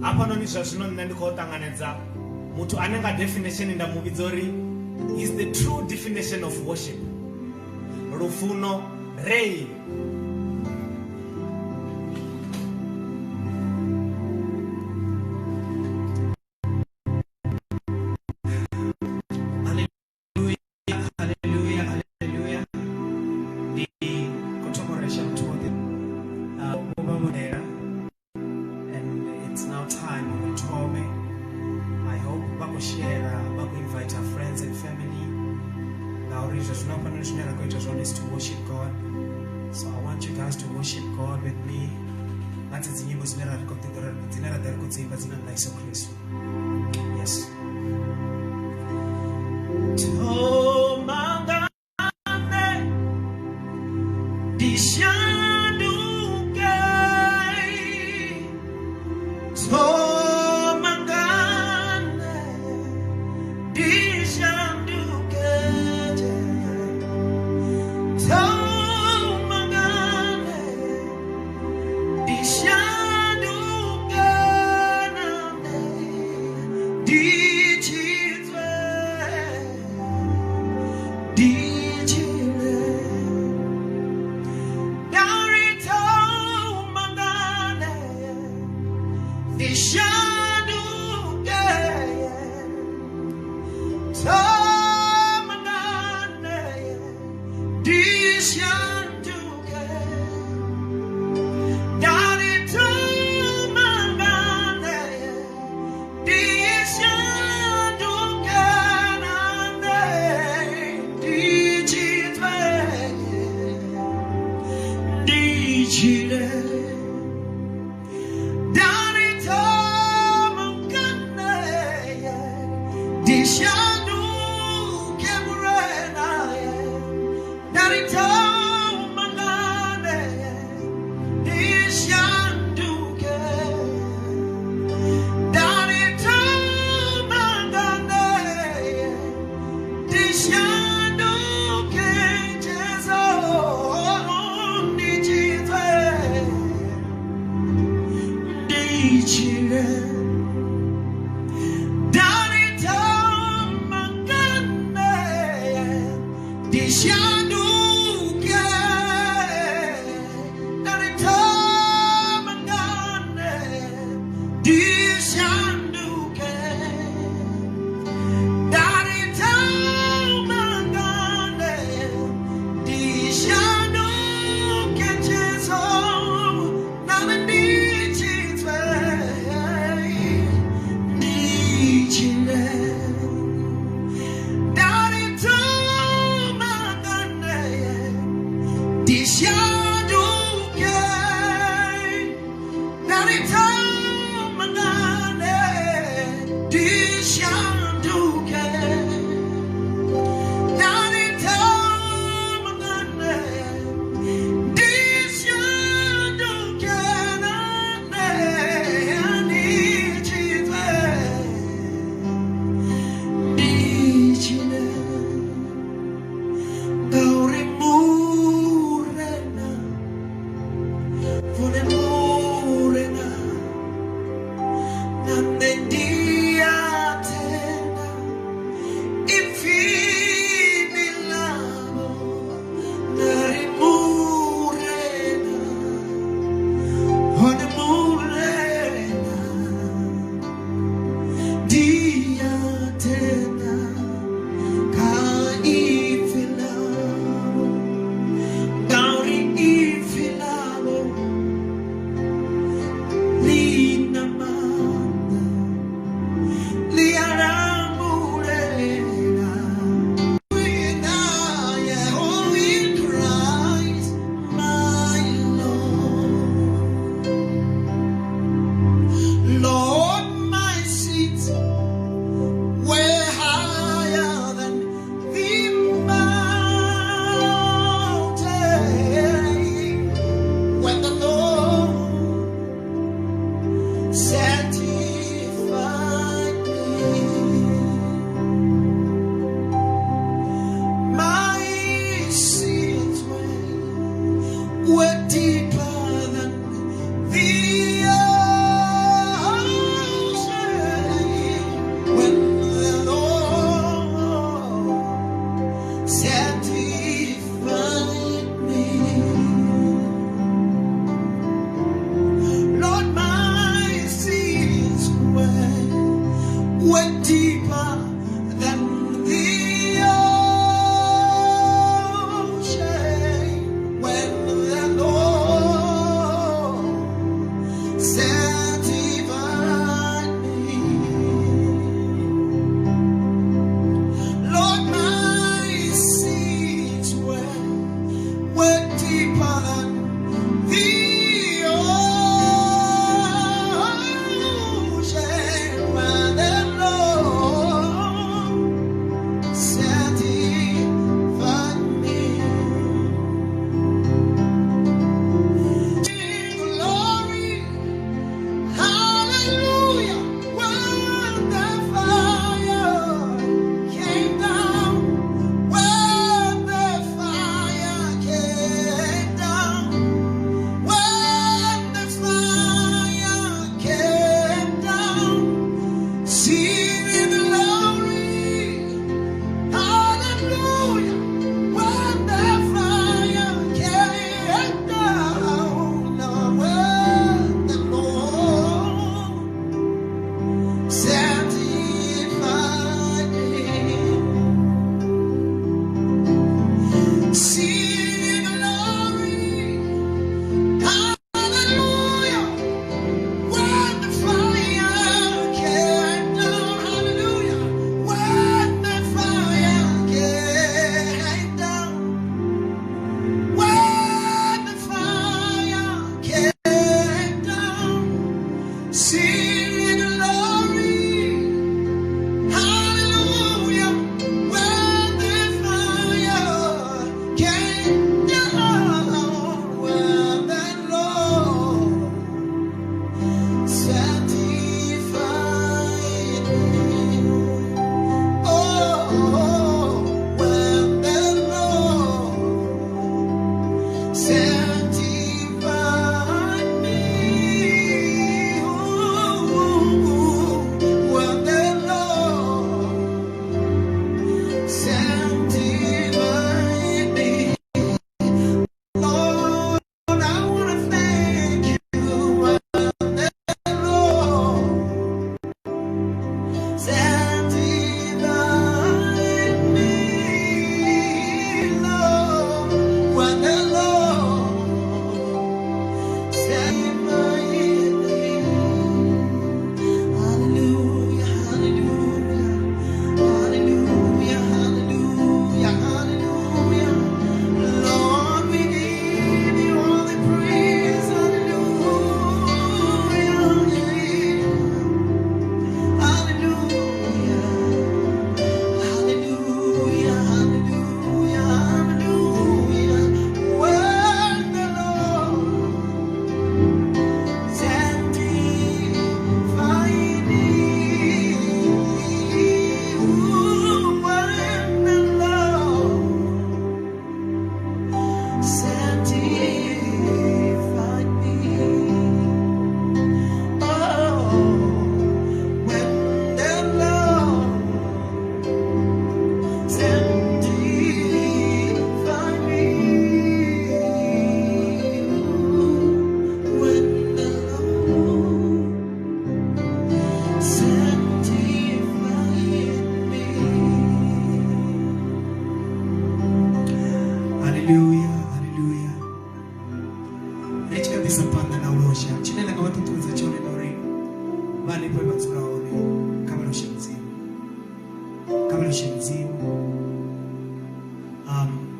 apa noni zvazvino nṋe ndi khou ṱanganedza muthu ane nga definition nda muvhidza uri is the true definition of worship. Lufuno Ray. Is to worship God. So I want you guys to worship God with me. That's the nyimbo zinara kudzimba dzina la Yesu Kristu. Yes. We're deeper than the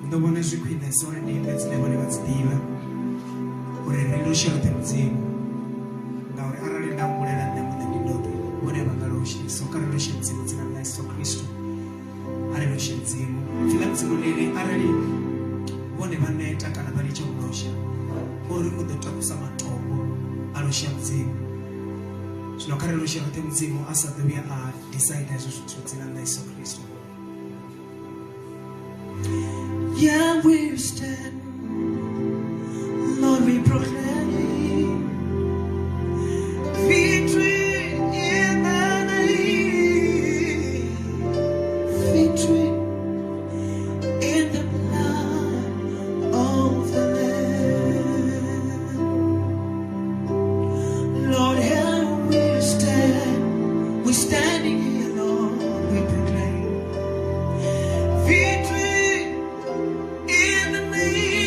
ndobona zvikwidza sore ndimbe dzinevane vadzidiva uri rilusha rute mudzimu ngauri arali ndambulela ndemude ndindobe vone vangaloshe soka riloshe mudzimu dzina la Yesu Kristu ariloshe mudzimu dzina mudzimu lili arali vone vaneta kana vari chekulosha uri kudotakusa matombo alosha mudzimu zvino kariloshe rute mudzimu asadovia adecide izvo zvithu dzina la Yesu Kristu. Yeah, we stand, Lord, we proclaim victory in the name, victory in the blood of the Lamb. Lord, here we're standing here, Lord, we proclaim victory in the name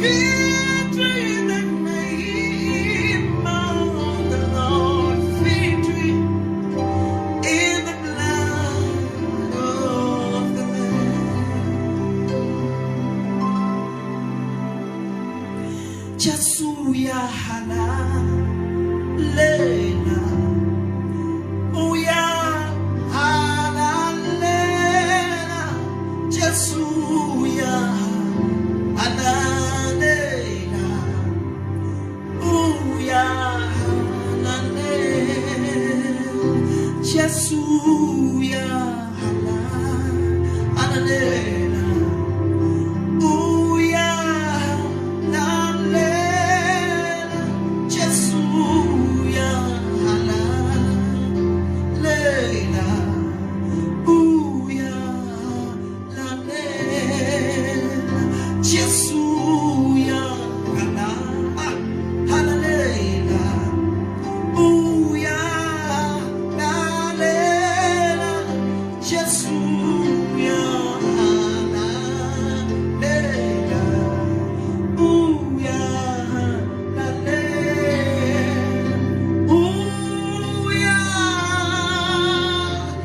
Victory in the name of the Lord. Victory in the blood of the Lamb. Jesu ya halalela, oh ya halalela, Jesu ya halalela, oh ya halalela, Jesu ya halalela, oh ya halalela, Jesu ya halalela, oh ya halalela, Jesu ya halalela, oh ya halalela, Jesu ya halalela, oh ya halalela, oh ya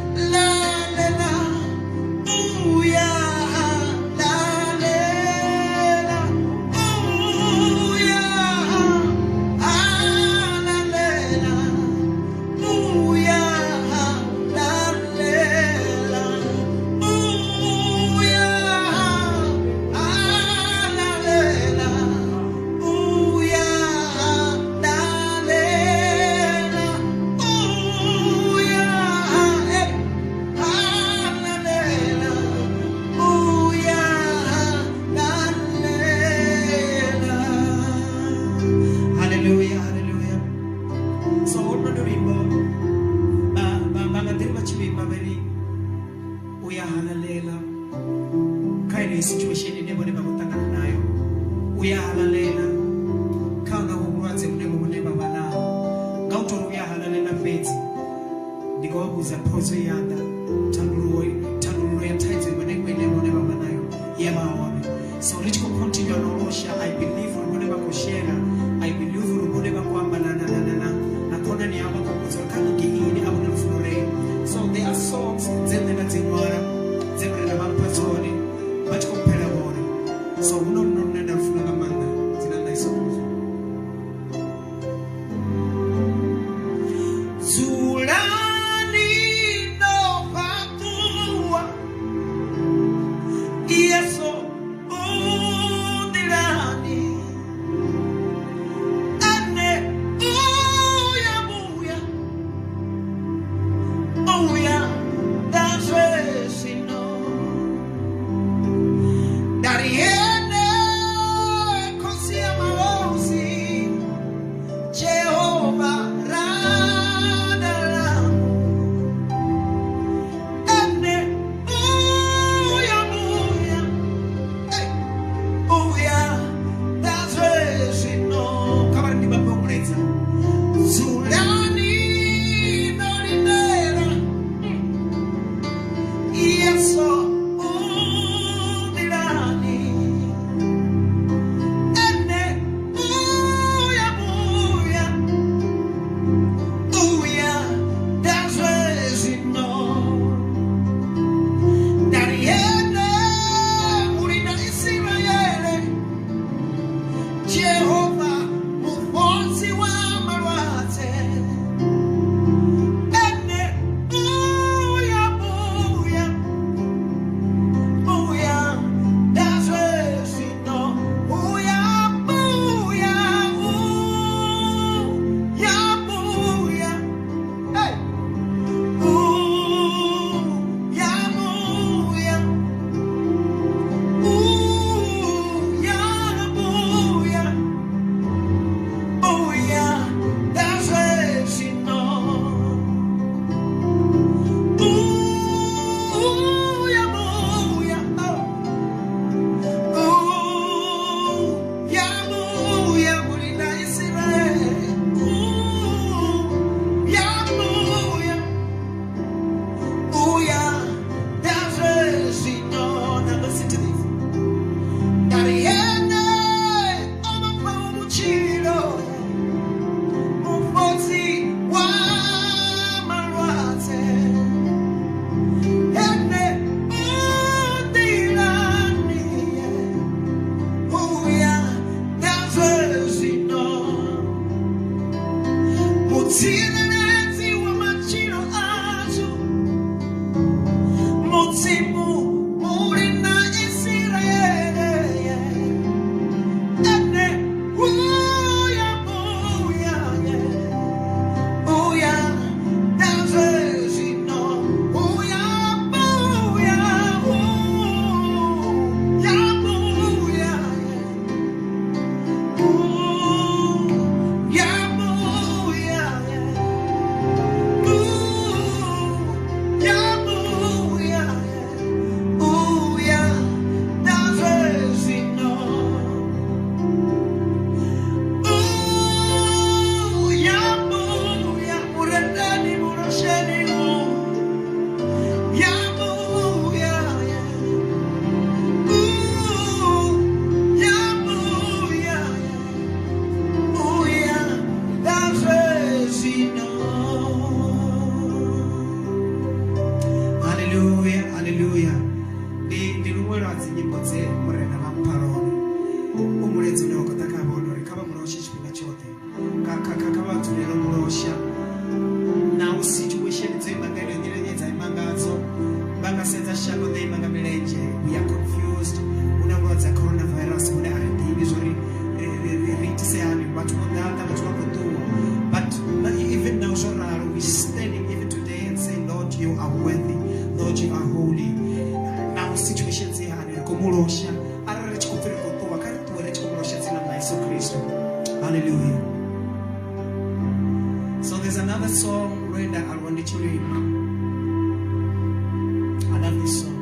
halalela, oh ya halalela, oh ya halalela, oh ya halalela, oh ya halalela, oh ya halalela, oh ya halalela, oh ya halalela. Hallelujah, hallelujah. So what do we do? Bangathiri vachivimba veri uya halalela kaine situation ine vone vakutangana nayo uya halalela kana vuvulwadze vunenge vune vava naho ngautori uya halalela fedzi ndikavabvunza phoso yanga thandululo ya thaidzo ivenenge ine vone vava nayo yavaone so ri tshi khou continue nolosha I believe uri vone vakoshera I believe uri vone vakuamba na khonani yavo vakubvunza uri kana ngeini avone lufuno renu so there are songs dzine vadziṅwala dzemurenda vamupha dzone va tshi khou phela vone so huno luno lune nda lufuna nga maanḓa dzina ndaisokuzwa Zulani no But even now, we're standing even today and saying, Lord, you are worthy. Lord, you are holy. Now situations here are kumulosha. Ararech kupere kutua. Kari tuarech kumulosha zina na Yesu Kristo. Hallelujah. So there's another song where I wanted to read. I love this song.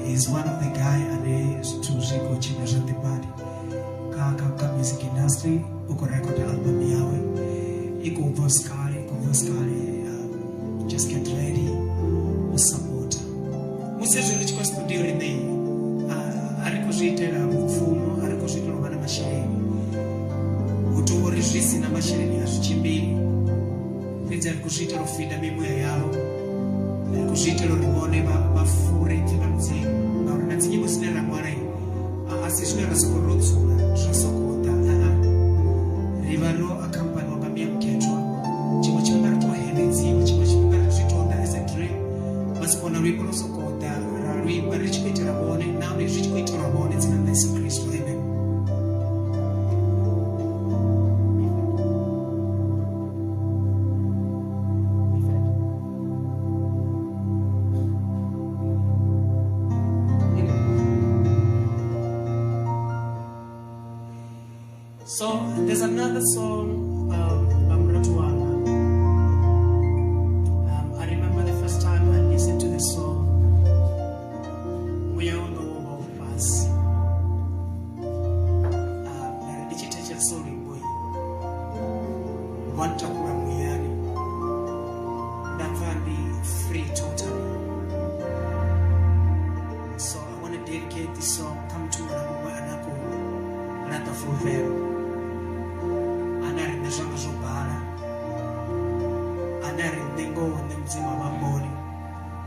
He's one of the guy and tuziko chini za tibadi ka music industry uko record album yawe iko voskali just get ready support musezo lichukua studio rinei alikuzitera mfumo alikuzitera bana mashireni utubori jisi na mashireni azuchimbili nija alikuzitera ufida mimoya yao alikuzitera limone bafure tima mzimu na unatinyimu sinera mwarai asishwe rasokorotsura rasokota rivaro akampani wakamia mkechwa chimo chimara tuwa henezi chimo chimara tuzitonda as a dream basi kona rikolo sokota ruimba ri tshi khou itela vhone nahone zwi tshi khou itelwa vhone dzina ḽa Yesu Kristo. Amen. So there's another song, Bamratuana. I remember the first time I listened to this song. We all know about us. Digital sorry boy. Want to kula muyani. Ndamva free totally. So I want to dedicate this song. Come to Anako Anaka for them. Anari zvanga zvobhala. Anari ndengo nemdzima vamboni.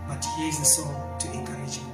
But here's the song to encourage you.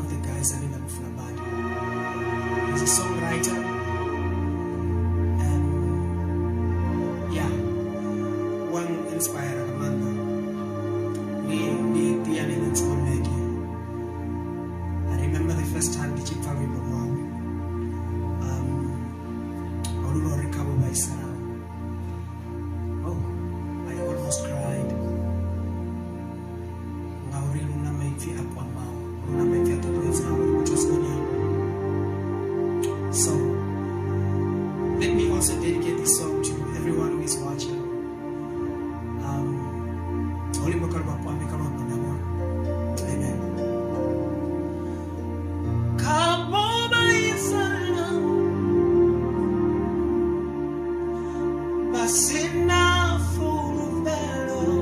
of the guys anenga kufuna bandi. He's a songwriter. Yeah, one inspire Amanda. I remember the first time the chief family I don't recover by Sarah. Oh, I almost cried. So let me also dedicate this song to everyone who is watching. Amen. Come over Israel, Basina full of battle.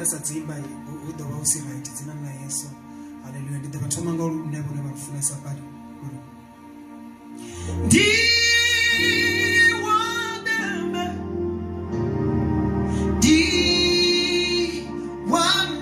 ndasadzimba udova usiraiti dzina la Yesu. Haleluya. Ndide vathoma nga ulunebo ne bafuna sabali. One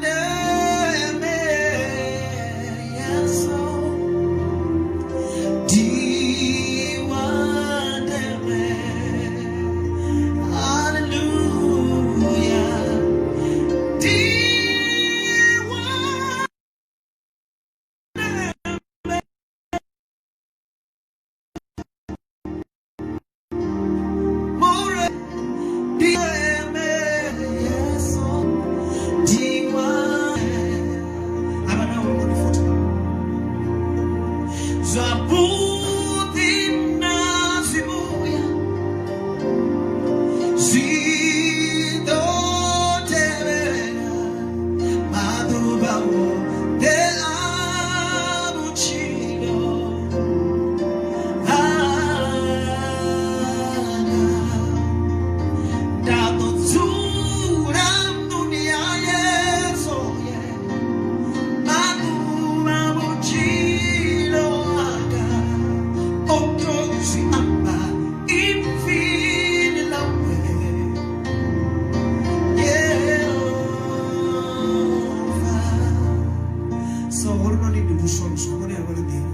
luswa vone a vhona ḓivha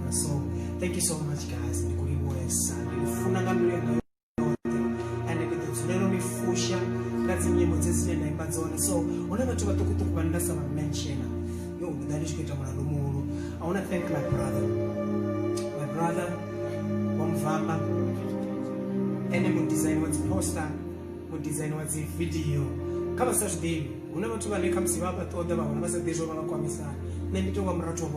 So thank you so much guys. Ndifuna ngamlilo and ndizulelo mifusha ngati nyimbo dzesine ndaimba dzone. So ona vhathu vatukutuku vane nda sa va mention yo ndali tshikuita mulalo muhulu. I want to thank my brother Wamvamba ene mu design wa poster, mu design wa video. Kama sazvidivi una vhathu vane khamusi vha ṱoḓa vha vhona vha sa ḓivhi zwo vha kwamisana. Nṋe ndi tovha murathu wa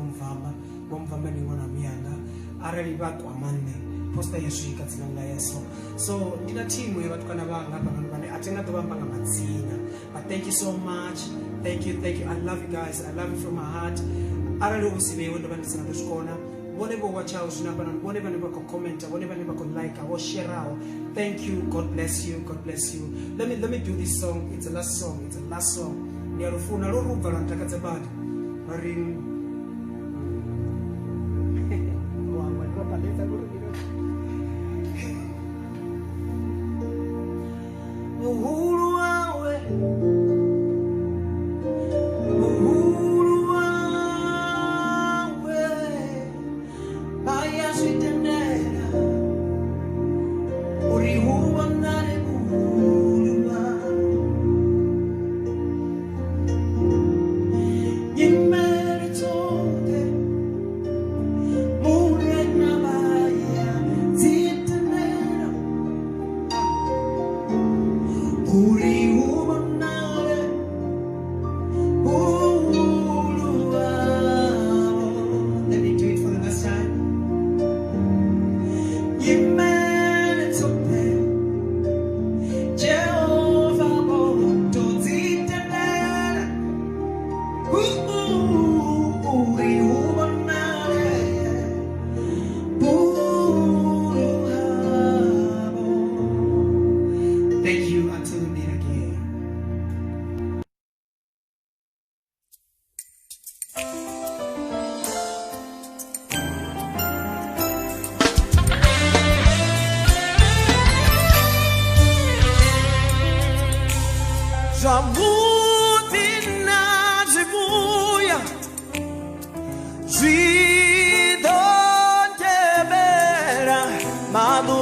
Wamvamba ndi ṅwana muyanga arali vha kwamane poster ya swika dzina nga yeso. So ndina team ya vhatukana vhanga hafha vhane a thi nga ḓo vhamba nga madzina, but thank you so much. Thank you. I love you guys. I love you from my heart. Arali u si vhewe ndo vha ndi sina ḓo zwikona vhone vho watchaho zwino hafha vhone vhane vha khou commenta, vhone vhane vha khou like, vho shareaho. Thank you. God bless you. God bless you. Let me do this song. It's the last song. Ndi a lufuna lo rubva lwa ntakadza badi ri uhuru wawe baya switendera uri huwa nare uhuru nyimere tote mure na baya switendera uri huwa nare uhuru. Let me do it for the last time. maḓuvha